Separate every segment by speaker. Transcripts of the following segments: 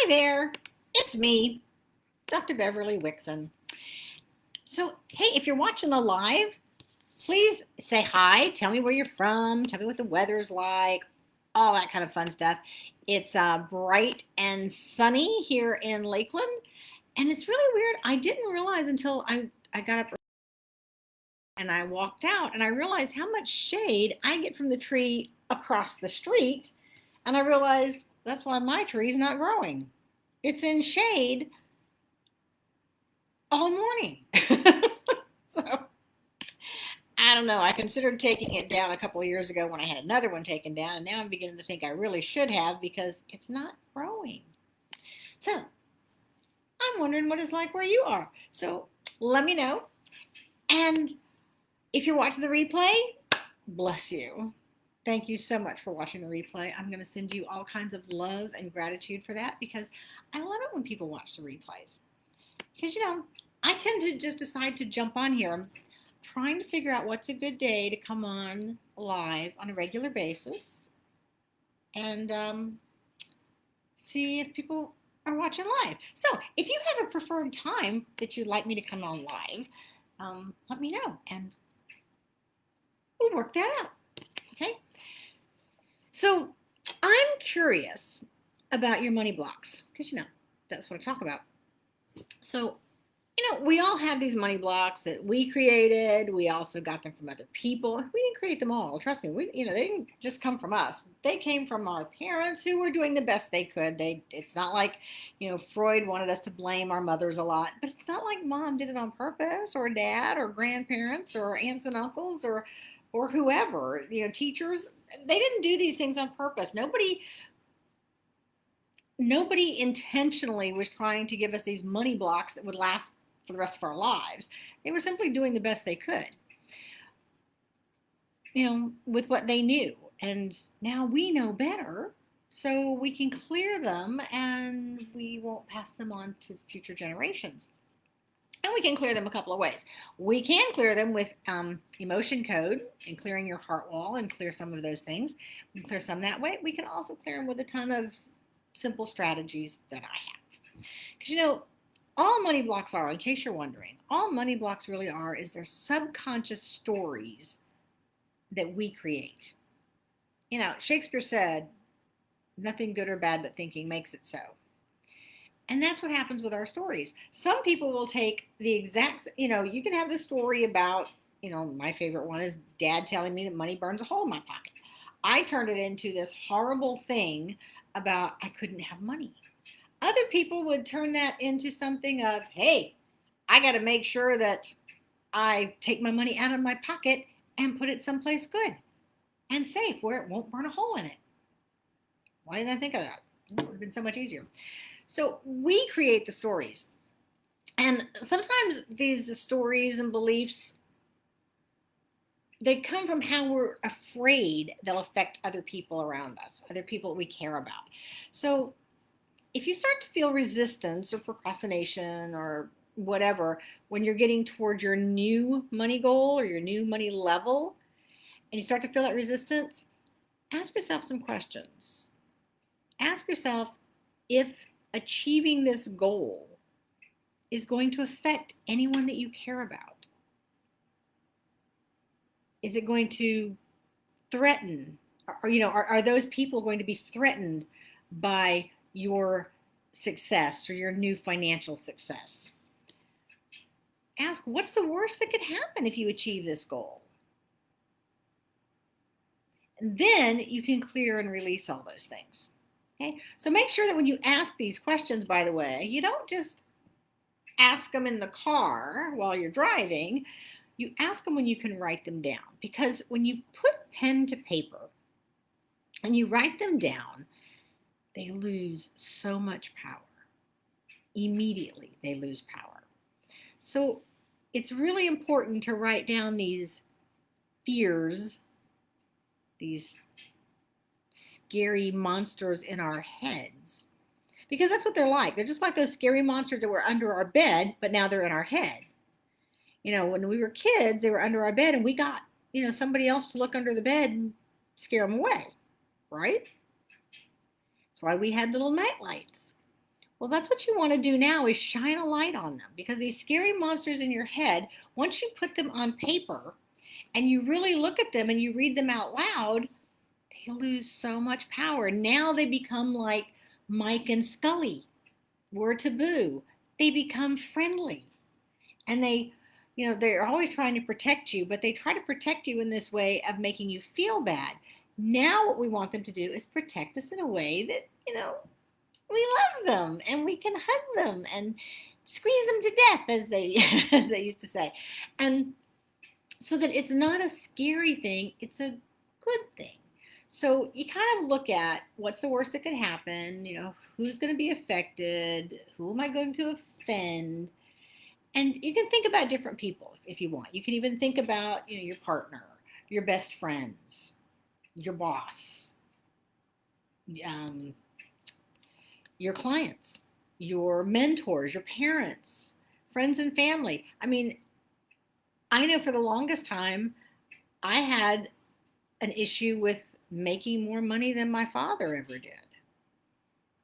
Speaker 1: Hi there, it's me, Dr. Beverly Wixon. So, hey, if you're watching the live, please say hi. Tell me where you're from. Tell me what the weather's like. All that kind of fun stuff. It's bright and sunny here in Lakeland, and it's really weird. I didn't realize until I got up and I walked out, and I realized how much shade I get from the tree across the street, and I realized that's why my tree's not growing. It's in shade all morning. So I don't know. I considered taking it down a couple of years ago when I had another one taken down, and now I'm beginning to think I really should have because it's not growing. So I'm wondering what it's like where you are. So let me know. And if you're watching the replay, bless you. Thank you so much for watching the replay. I'm going to send you all kinds of love and gratitude for that because I love it when people watch the replays. Because, I tend to just decide to jump on here. I'm trying to figure out what's a good day to come on live on a regular basis and see if people are watching live. So if you have a preferred time that you'd like me to come on live, let me know and we'll work that out. Okay? So I'm curious about your money blocks because, that's what I talk about. So we all have these money blocks that we created. We also got them from other people. We didn't create them all. Trust me. They didn't just come from us. They came from our parents who were doing the best they could. It's not like, Freud wanted us to blame our mothers a lot, but it's not like mom did it on purpose or dad or grandparents or aunts and uncles or whoever, teachers. They didn't do these things on purpose. Nobody intentionally was trying to give us these money blocks that would last for the rest of our lives. They were simply doing the best they could, with what they knew. And now we know better, so we can clear them and we won't pass them on to future generations. And we can clear them a couple of ways. We can clear them with emotion code and clearing your heart wall and clear some of those things. We can clear some that way. We can also clear them with a ton of simple strategies that I have. Because, all money blocks are, in case you're wondering, all money blocks really are is they're subconscious stories that we create. Shakespeare said, nothing good or bad but thinking makes it so. And that's what happens with our stories. Some people will take the exact, you can have the story about, my favorite one is dad telling me that money burns a hole in my pocket. I turned it into this horrible thing about I couldn't have money. Other people would turn that into something of, hey, I got to make sure that I take my money out of my pocket and put it someplace good and safe where it won't burn a hole in it. Why didn't I think of that? It would have been so much easier. So we create the stories. And sometimes these stories and beliefs, they come from how we're afraid they'll affect other people around us, other people we care about. So if you start to feel resistance or procrastination or whatever when you're getting toward your new money goal or your new money level, and you start to feel that resistance, ask yourself some questions. Ask yourself if achieving this goal is going to affect anyone that you care about. Is it going to threaten, are those people going to be threatened by your success or your new financial success? Ask, what's the worst that could happen if you achieve this goal? And then you can clear and release all those things. Okay? So make sure that when you ask these questions, by the way, you don't just ask them in the car while you're driving. You ask them when you can write them down. Because when you put pen to paper and you write them down, they lose so much power. Immediately, they lose power. So it's really important to write down these fears, these scary monsters in our heads, because that's what they're like. They're just like those scary monsters that were under our bed, but now they're in our head. When we were kids, they were under our bed and we got, somebody else to look under the bed and scare them away, right? That's why we had little night lights. Well, that's what you want to do now is shine a light on them, because these scary monsters in your head, once you put them on paper and you really look at them and you read them out loud, they lose so much power. Now they become like Mike and Scully were to Boo. They become friendly, and they're always trying to protect you, but they try to protect you in this way of making you feel bad. Now what we want them to do is protect us in a way that, we love them and we can hug them and squeeze them to death, as they as they used to say. And so that it's not a scary thing, it's a good thing. So you kind of look at what's the worst that could happen, who's going to be affected, who am I going to offend? And you can think about different people if you want. You can even think about, your partner, your best friends, your boss, your clients, your mentors, your parents, friends and family. I mean, I know for the longest time, I had an issue with making more money than my father ever did.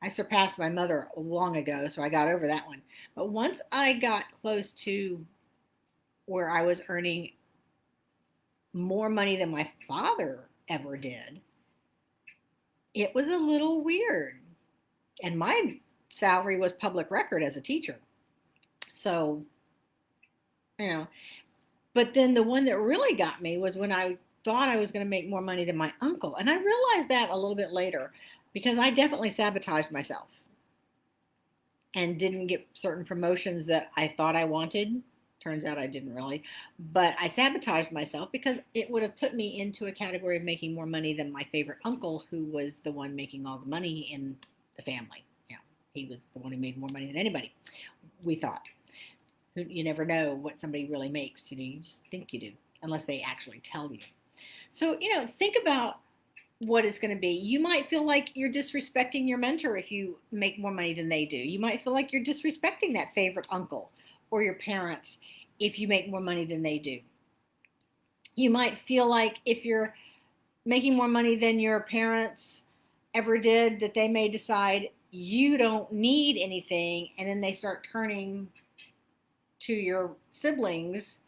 Speaker 1: I surpassed my mother long ago, so I got over that one. But once I got close to where I was earning more money than my father ever did, it was a little weird. And my salary was public record as a teacher. So, but then the one that really got me was when I thought I was going to make more money than my uncle. And I realized that a little bit later, because I definitely sabotaged myself and didn't get certain promotions that I thought I wanted. Turns out I didn't really. But I sabotaged myself because it would have put me into a category of making more money than my favorite uncle, who was the one making all the money in the family. He was the one who made more money than anybody, we thought. You never know what somebody really makes. You just think you do, unless they actually tell you. So, think about what it's going to be. You might feel like you're disrespecting your mentor if you make more money than they do. You might feel like you're disrespecting that favorite uncle or your parents if you make more money than they do. You might feel like if you're making more money than your parents ever did, that they may decide you don't need anything, and then they start turning to your siblings,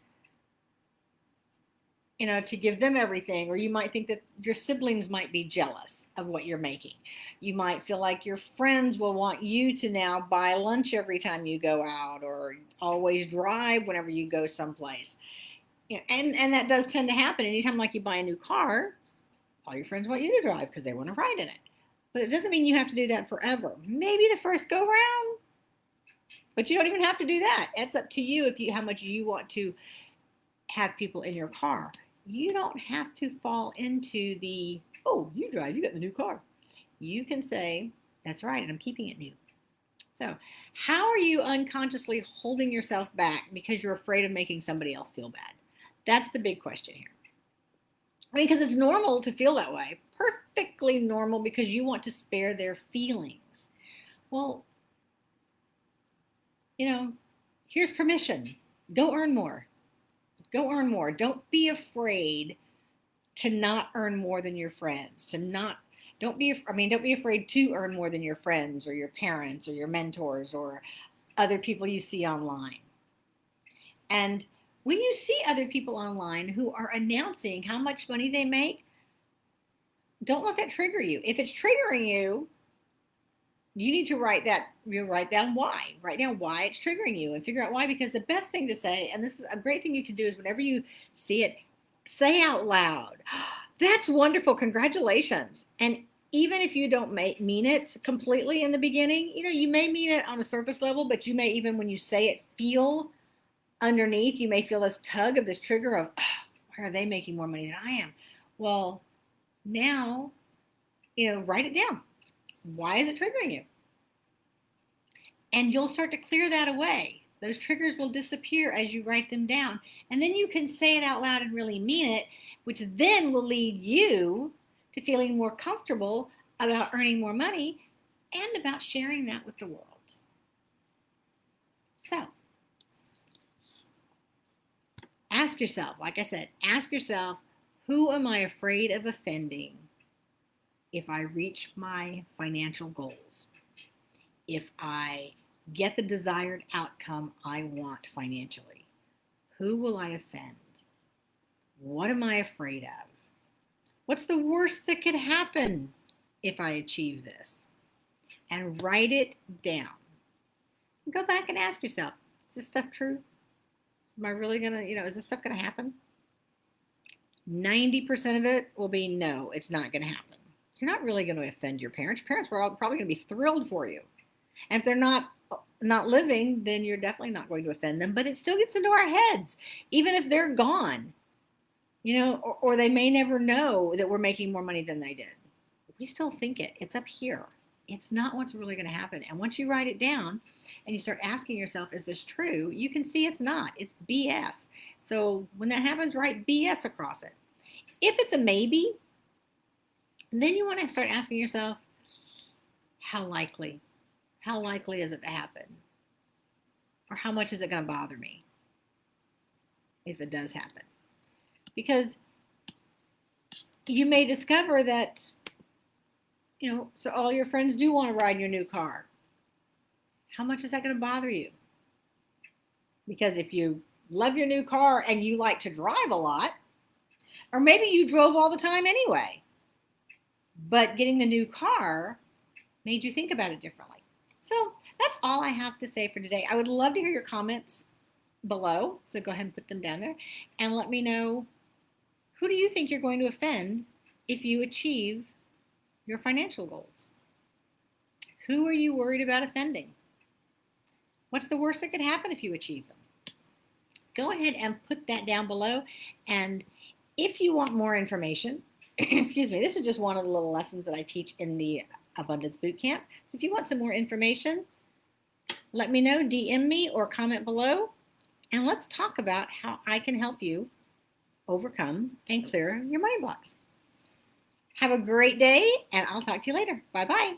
Speaker 1: to give them everything. Or you might think that your siblings might be jealous of what you're making. You might feel like your friends will want you to now buy lunch every time you go out, or always drive whenever you go someplace. And that does tend to happen. Anytime like you buy a new car, all your friends want you to drive because they want to ride in it. But it doesn't mean you have to do that forever. Maybe the first go round, but you don't even have to do that. It's up to you how much you want to have people in your car. You don't have to fall into the, oh, you drive, you got the new car. You can say, that's right, and I'm keeping it new. So how are you unconsciously holding yourself back because you're afraid of making somebody else feel bad? That's the big question here. Because it's normal to feel that way. Perfectly normal, because you want to spare their feelings. Well, here's permission. Go earn more. Go earn more. Don't be afraid to not earn more than your friends. Don't be afraid to earn more than your friends or your parents or your mentors or other people you see online. And when you see other people online who are announcing how much money they make, don't let that trigger you. If it's triggering you, you need to write down why. Write down why it's triggering you and figure out why. Because the best thing to say, and this is a great thing you can do, is whenever you see it, say out loud, that's wonderful, congratulations. And even if you don't mean it completely in the beginning, you may mean it on a surface level, but you may, even when you say it, feel underneath, you may feel this tug of this trigger of, why are they making more money than I am? Well, now, write it down. Why is it triggering you? And you'll start to clear that away. Those triggers will disappear as you write them down. And then you can say it out loud and really mean it, which then will lead you to feeling more comfortable about earning more money and about sharing that with the world. So, ask yourself, like I said, who am I afraid of offending if I reach my financial goals? if I get the desired outcome I want financially, who will I offend? What am I afraid of? What's the worst that could happen if I achieve this? And write it down. Go back and ask yourself, is this stuff true? Am I really going to, is this stuff going to happen? 90% of it will be no, it's not going to happen. You're not really going to offend your parents. Your parents were probably going to be thrilled for you. And if they're not living, then you're definitely not going to offend them. But it still gets into our heads, even if they're gone, or they may never know that we're making more money than they did. We still think it. It's up here. It's not what's really going to happen. And once you write it down and you start asking yourself, is this true? You can see it's not. It's BS. So when that happens, write BS across it. If it's a maybe, then you want to start asking yourself, how likely? How likely is it to happen? Or how much is it going to bother me if it does happen? Because you may discover that, so all your friends do want to ride your new car. How much is that going to bother you? Because if you love your new car and you like to drive a lot, or maybe you drove all the time anyway, but getting the new car made you think about it differently. So that's all I have to say for today. I would love to hear your comments below, so go ahead and put them down there and let me know, who do you think you're going to offend if you achieve your financial goals? Who are you worried about offending? What's the worst that could happen if you achieve them? Go ahead and put that down below. And if you want more information, excuse me, this is just one of the little lessons that I teach in the Abundance Bootcamp. So if you want some more information, let me know, DM me or comment below, and let's talk about how I can help you overcome and clear your money blocks. Have a great day, and I'll talk to you later. Bye-bye.